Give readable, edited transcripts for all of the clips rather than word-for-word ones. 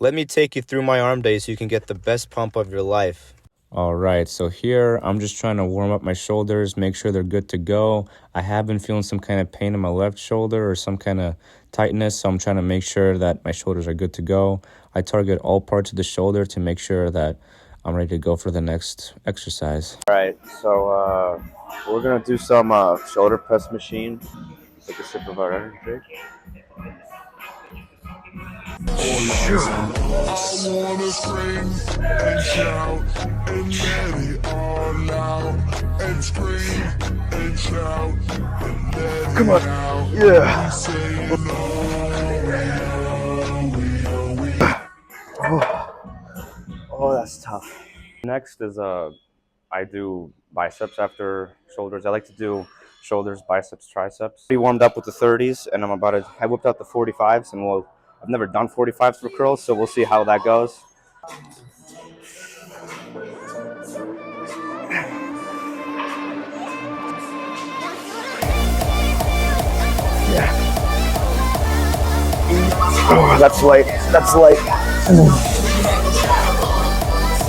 Let me take you through my arm day so you can get the best pump of your life. All right, so here I'm just trying to warm up my shoulders, make sure they're good to go. I have been feeling some kind of pain in my left shoulder or some kind of tightness, so I'm trying to make sure that my shoulders are good to go. I target all parts of the shoulder to make sure that I'm ready to go for the next exercise. All right, so we're gonna do some shoulder press machine. Take a sip of our energy drink. I wanna scream and shout and let it all out and scream and shout and let Come on. it out. Yeah. We say Oh, that's tough. Next is I do biceps after shoulders. I like to do shoulders, biceps, triceps. We warmed up with the 30s, and I whipped out the 45s, and I've never done 45s for curls, so we'll see how that goes. Yeah. Oh, that's light. That's light.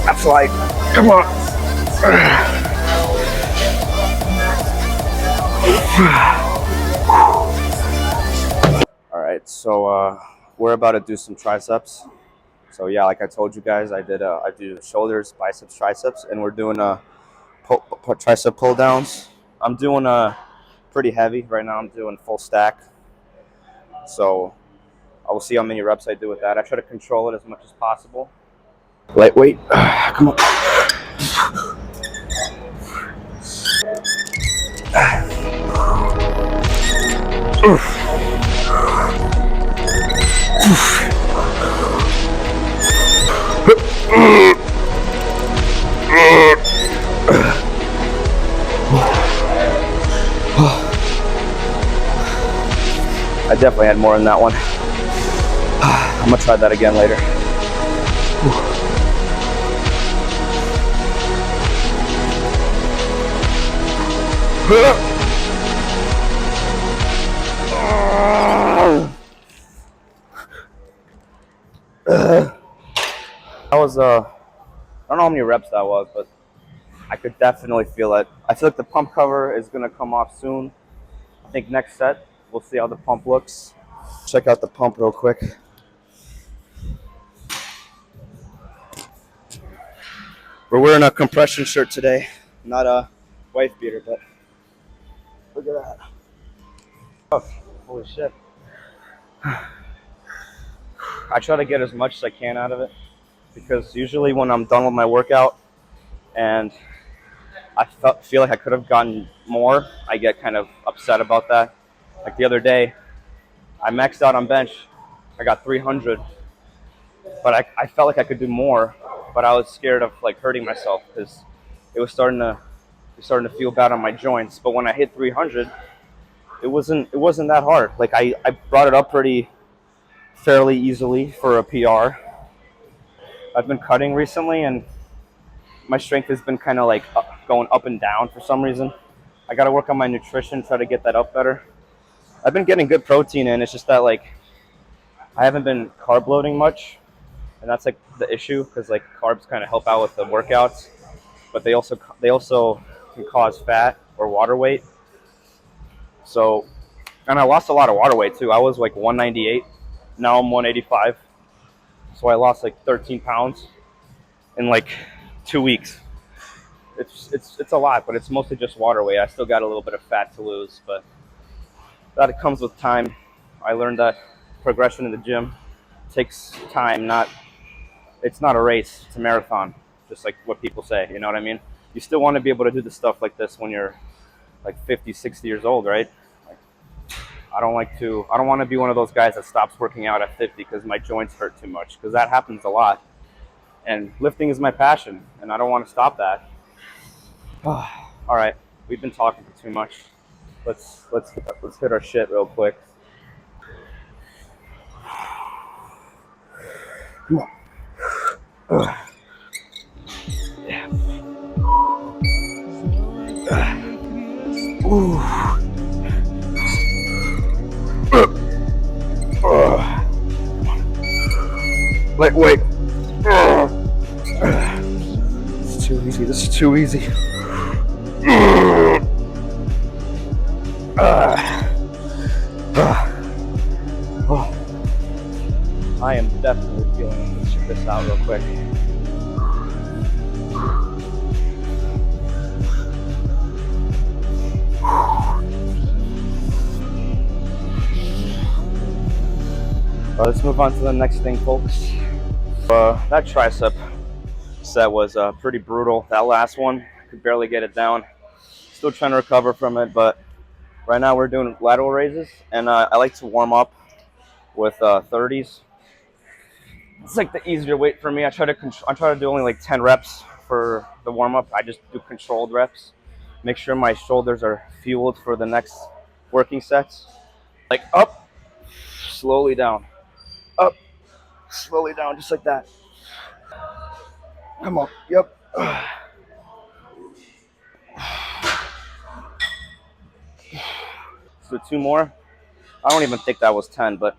That's light. Come on. All right, so we're about to do some triceps. So yeah, like I told you guys, I do shoulders, biceps, triceps, and we're doing tricep pull downs. I'm doing pretty heavy right now. I'm doing full stack. So I will see how many reps I do with that. I try to control it as much as possible. Lightweight. Come on. I definitely had more in that one. I'm gonna try that again later. That was I don't know how many reps that was, but I could definitely feel it. I feel like the pump cover is gonna come off soon. I think next set we'll see how the pump looks. Check out the pump real quick. We're wearing a compression shirt today, not a wife beater, but look at that. Oh, holy shit. I try to get as much as I can out of it because usually when I'm done with my workout and I feel like I could have gotten more, I get kind of upset about that. Like the other day, I maxed out on bench. I got 300, but I felt like I could do more, but I was scared of like hurting myself because it was starting to feel bad on my joints. But when I hit 300, it wasn't that hard. Like I brought it up fairly easily for a PR. I've been cutting recently, and my strength has been kind of like going up and down for some reason. I got to work on my nutrition, try to get that up better. I've been getting good protein in. It's just that like I haven't been carb loading much, and that's like the issue because like carbs kind of help out with the workouts, but they also can cause fat or water weight. So, and I lost a lot of water weight too. I was like 198, now I'm 185. So I lost like 13 pounds in like 2 weeks. It's a lot, but it's mostly just water weight. I still got a little bit of fat to lose, but that comes with time. I learned that progression in the gym takes time. It's not a race, it's a marathon, just like what people say, you know what I mean? You still want to be able to do the stuff like this when you're like 50, 60 years old, right? Like, I don't want to be one of those guys that stops working out at 50 because my joints hurt too much, because that happens a lot. And lifting is my passion, and I don't want to stop that. All right, we've been talking for too much. Let's hit our shit real quick. Come on. Yeah. Ooh. Lightweight. It's too easy. This is too easy. I am definitely feeling it. Let's check this out real quick. Let's move on to the next thing, folks. That tricep set was pretty brutal. That last one, could barely get it down. Still trying to recover from it, but right now we're doing lateral raises, and I like to warm up with 30s. It's like the easier weight for me. I try to do only like 10 reps for the warm up. I just do controlled reps. Make sure my shoulders are fueled for the next working sets. Like up, slowly down. Up, slowly down, just like that. Come on. Yep. So 2 more. I don't even think that was 10, but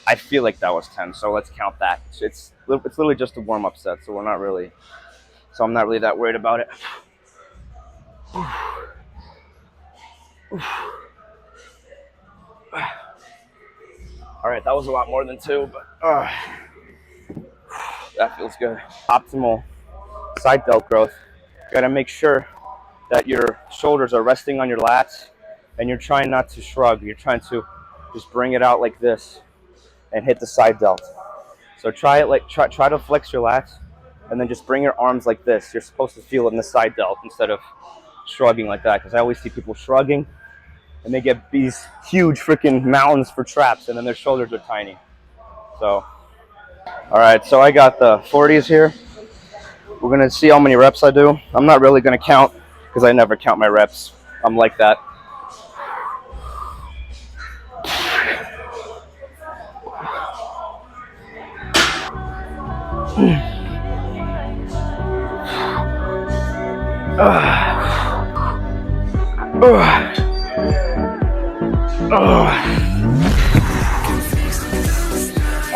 I feel like that was 10. So let's count that. It's literally just a warm up set, so I'm not really that worried about it. All right, that was a lot more than 2, but that feels good. Optimal side delt growth. You gotta make sure that your shoulders are resting on your lats, and you're trying not to shrug. You're trying to just bring it out like this and hit the side delt. So try to flex your lats, and then just bring your arms like this. You're supposed to feel it in the side delt instead of shrugging like that, because I always see people shrugging and they get these huge freaking mountains for traps, and then their shoulders are tiny. So, all right, so I got the 40s here. We're gonna see how many reps I do. I'm not really gonna count because I never count my reps. I'm like that.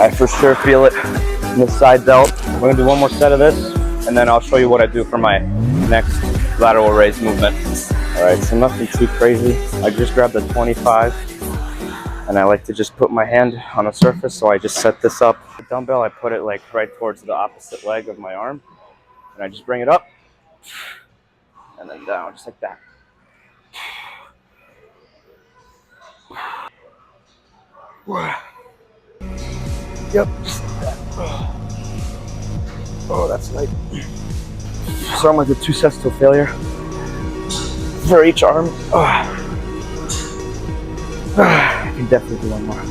I for sure feel it in the side delt. We're gonna do one more set of this, and then I'll show you what I do for my next lateral raise movement. All right, so nothing too crazy. I just grabbed a 25, and I like to just put my hand on a surface, so I just set this up. The dumbbell, I put it like right towards the opposite leg of my arm, and I just bring it up, and then down, just like that. Yep, just like that. Oh, that's light. So I'm gonna do 2 sets to failure for each arm. I can definitely do one more.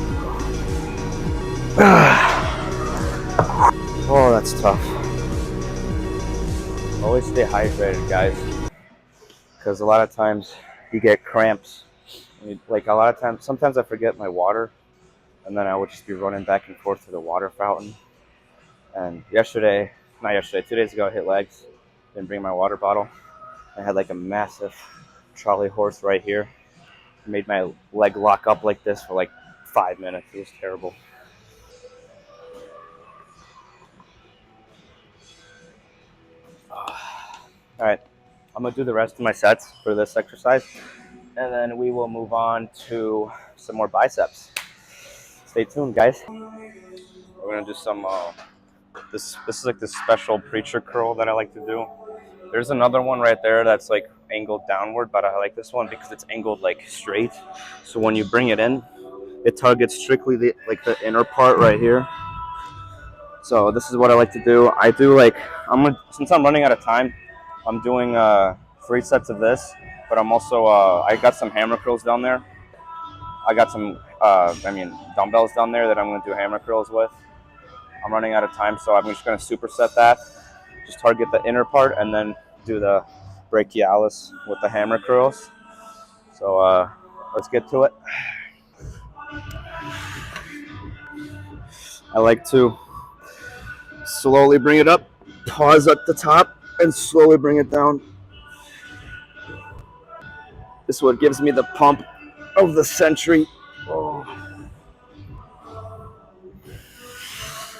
Oh, that's tough. Always stay hydrated, guys, because a lot of times you get cramps. Like a lot of times, sometimes I forget my water, and then I would just be running back and forth to the water fountain. And 2 days ago, I hit legs, didn't bring my water bottle. I had like a massive trolley horse right here. It made my leg lock up like this for like 5 minutes. It was terrible. All right, I'm gonna do the rest of my sets for this exercise, and then we will move on to some more biceps. Stay tuned, guys. We're gonna do some. This is like this special preacher curl that I like to do. There's another one right there that's like angled downward, but I like this one because it's angled like straight. So when you bring it in, it targets strictly the inner part right here. So this is what I like to do. I do like since I'm running out of time, I'm doing 3 sets of this, but I'm also I got some hammer curls down there. I got some dumbbells down there that I'm going to do hammer curls with. I'm running out of time, so I'm just going to superset that. Just target the inner part and then do the brachialis with the hammer curls. So let's get to it. I like to slowly bring it up, pause at the top, and slowly bring it down. This is what gives me the pump of the century. Oh.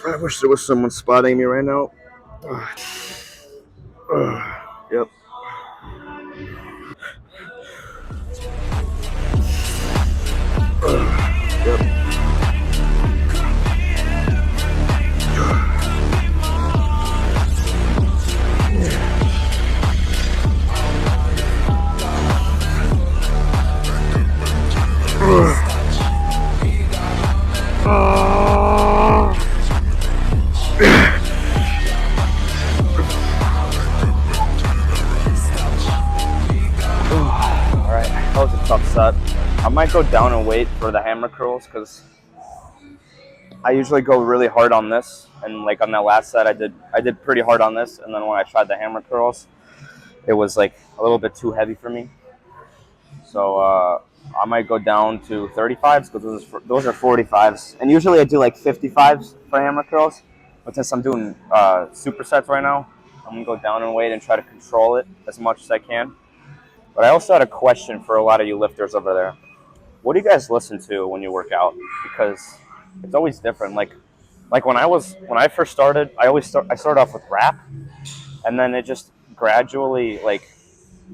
I wish there was someone spotting me right now. Yep. Yep. Alright, that was a tough set. I might go down and wait for the hammer curls because I usually go really hard on this, and like on that last set I did pretty hard on this, and then when I tried the hammer curls, it was like a little bit too heavy for me. So I might go down to 35s because those are 45s, and usually I do like 55s for hammer curls. But since I'm doing supersets right now, I'm gonna go down and wait and try to control it as much as I can. But I also had a question for a lot of you lifters over there. What do you guys listen to when you work out? Because it's always different. Like when I first started, I started off with rap, and then it just gradually like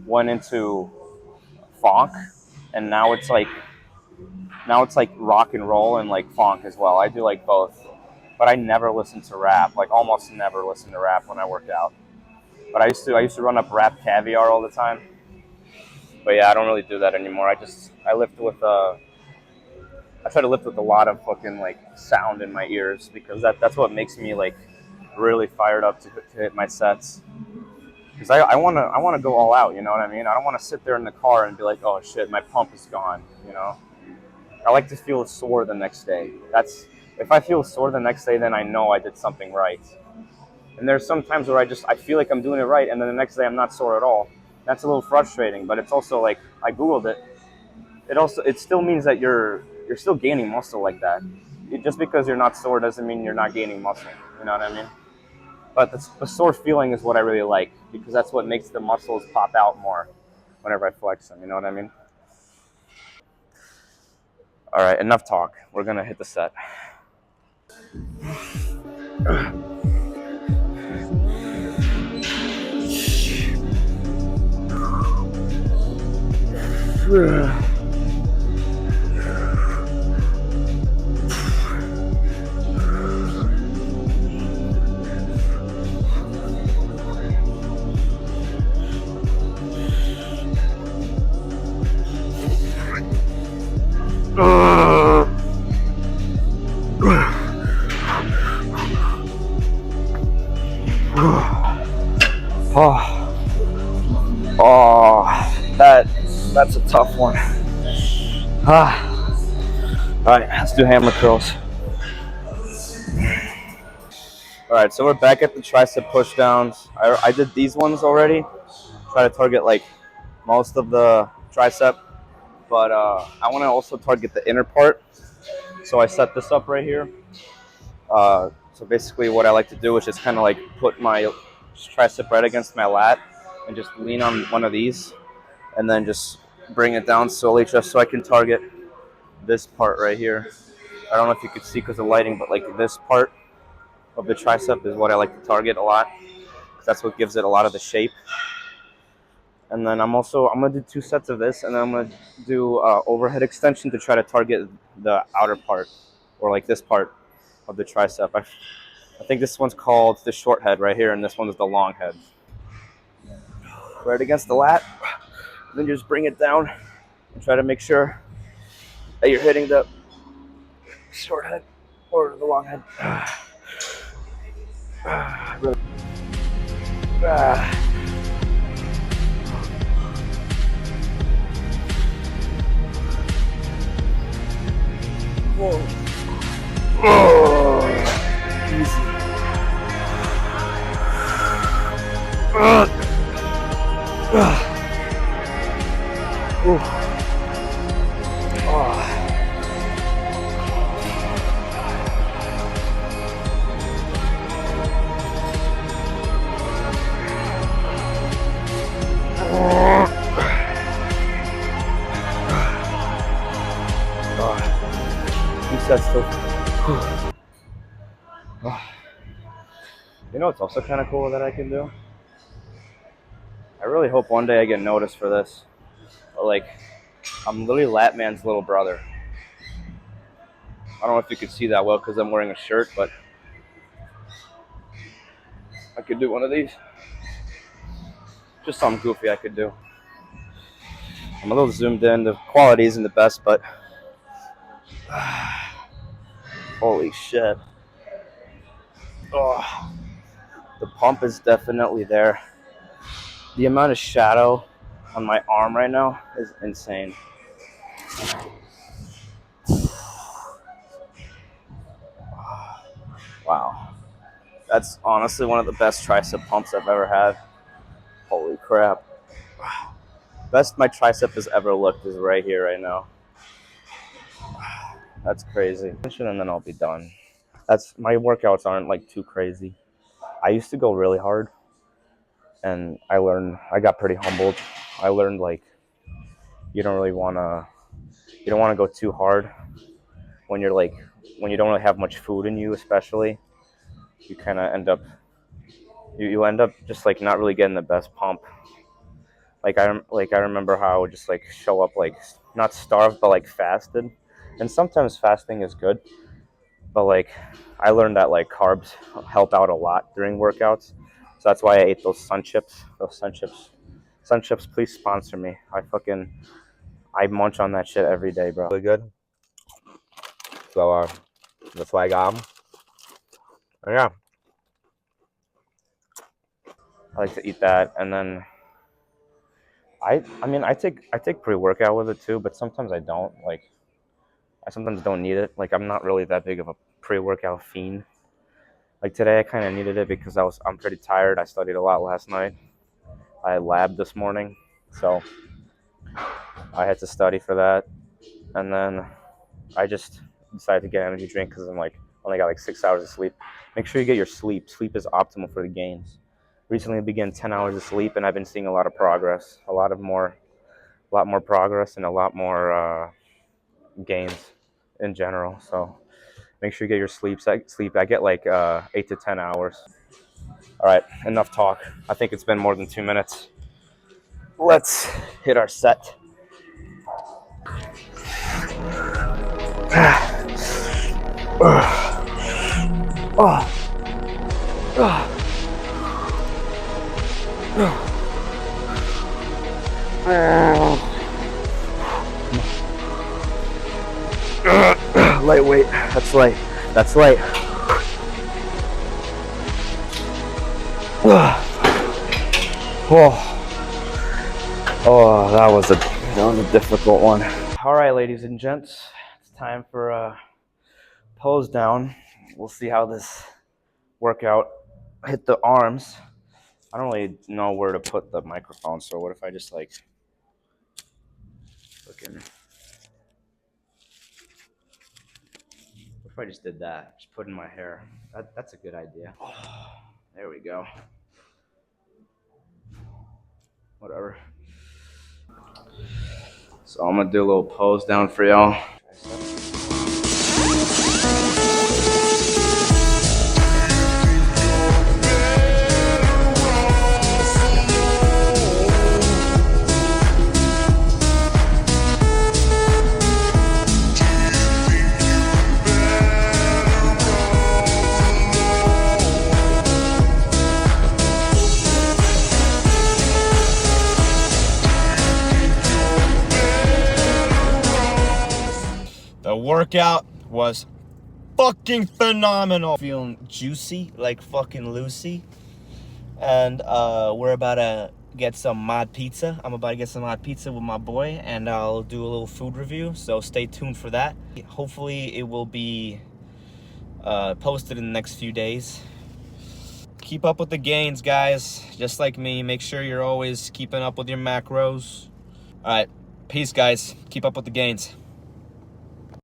went into funk, and now it's like rock and roll and like funk as well. I do like both, but I never listen to rap. Like almost never listen to rap when I work out. But I used to run up Rap Caviar all the time. But yeah, I don't really do that anymore. I lift with I try to lift with a lot of fucking like sound in my ears because that's what makes me like really fired up to hit my sets. Because I wanna go all out, you know what I mean? I don't want to sit there in the car and be like, oh shit, my pump is gone, you know? I like to feel sore the next day. If I feel sore the next day, then I know I did something right. And there's some times where I feel like I'm doing it right, and then the next day I'm not sore at all. That's a little frustrating, but it's also like I googled it. It still means that you're still gaining muscle like that. Just because you're not sore doesn't mean you're not gaining muscle. You know what I mean? But the sore feeling is what I really like because that's what makes the muscles pop out more whenever I flex them. You know what I mean? All right, enough talk. We're gonna hit the set. That's a tough one. All right, let's do hammer curls. All right, so we're back at the tricep push downs. I did these ones already. Try to target like most of the tricep, but I want to also target the inner part. So I set this up right here. So basically what I like to do is just kind of like put my tricep right against my lat and just lean on one of these and then just bring it down slowly just so I can target this part right here. I don't know if you could see because of lighting, but like this part of the tricep is what I like to target a lot because that's what gives it a lot of the shape. And then I'm gonna do 2 sets of this, and then I'm gonna do overhead extension to try to target the outer part, or like this part of the tricep. I think this one's called the short head right here, and this one is the long head. Right against the lat, then just bring it down and try to make sure that you're hitting the short head or the long head. Really. Whoa. Oh, easy. Sets still. You know what's also kind of cool that I can do? I really hope one day I get noticed for this. But like, I'm literally Latman's little brother. I don't know if you can see that well because I'm wearing a shirt, but I could do one of these. Just something goofy I could do. I'm a little zoomed in. The quality isn't the best, but holy shit. Oh, the pump is definitely there. The amount of shadow on my arm right now is insane. Wow. That's honestly one of the best tricep pumps I've ever had. Holy crap. Best my tricep has ever looked is right here, right now. That's crazy. And then I'll be done. My workouts aren't like too crazy. I used to go really hard, and I got pretty humbled. I learned like you don't want to go too hard when you don't really have much food in you, especially. You kind of end up you end up just like not really getting the best pump. I remember how I would just like show up like not starved but like fasted, and sometimes fasting is good, but like I learned that like carbs help out a lot during workouts, so that's why I ate those sun chips. Sun chips, please sponsor me. I munch on that shit every day, bro. Really good. So that's why I got them. Yeah. I like to eat that, and then I take pre-workout with it too, but sometimes I don't. Like I sometimes don't need it. Like I'm not really that big of a pre-workout fiend. Like today I kind of needed it because I'm pretty tired. I studied a lot last night. I had lab this morning, so I had to study for that. And then I just decided to get an energy drink because I'm like only got like 6 hours of sleep. Make sure you get your sleep. Sleep is optimal for the gains. Recently I began 10 hours of sleep, and I've been seeing a lot of progress, a lot more progress, and a lot more gains in general. So make sure you get your sleep. I get like 8 to 10 hours. All right, enough talk. I think it's been more than 2 minutes. Let's hit our set. Lightweight. That's light. That's light. Oh, that was a difficult one. All right, ladies and gents, it's time for a pose down. We'll see how this workout hit the arms. I don't really know where to put the microphone, so what if I just like fucking. What if I just did that? Just put in my hair. That's a good idea. Oh, there we go. Whatever. So I'm gonna do a little pose down for y'all. The workout was fucking phenomenal. Feeling juicy like fucking Lucy. And we're about to get some mod pizza. I'm about to get some mod pizza with my boy, and I'll do a little food review, so stay tuned for that. Hopefully it will be posted in the next few days. Keep up with the gains, guys. Just like me, make sure you're always keeping up with your macros. All right, peace, guys. Keep up with the gains.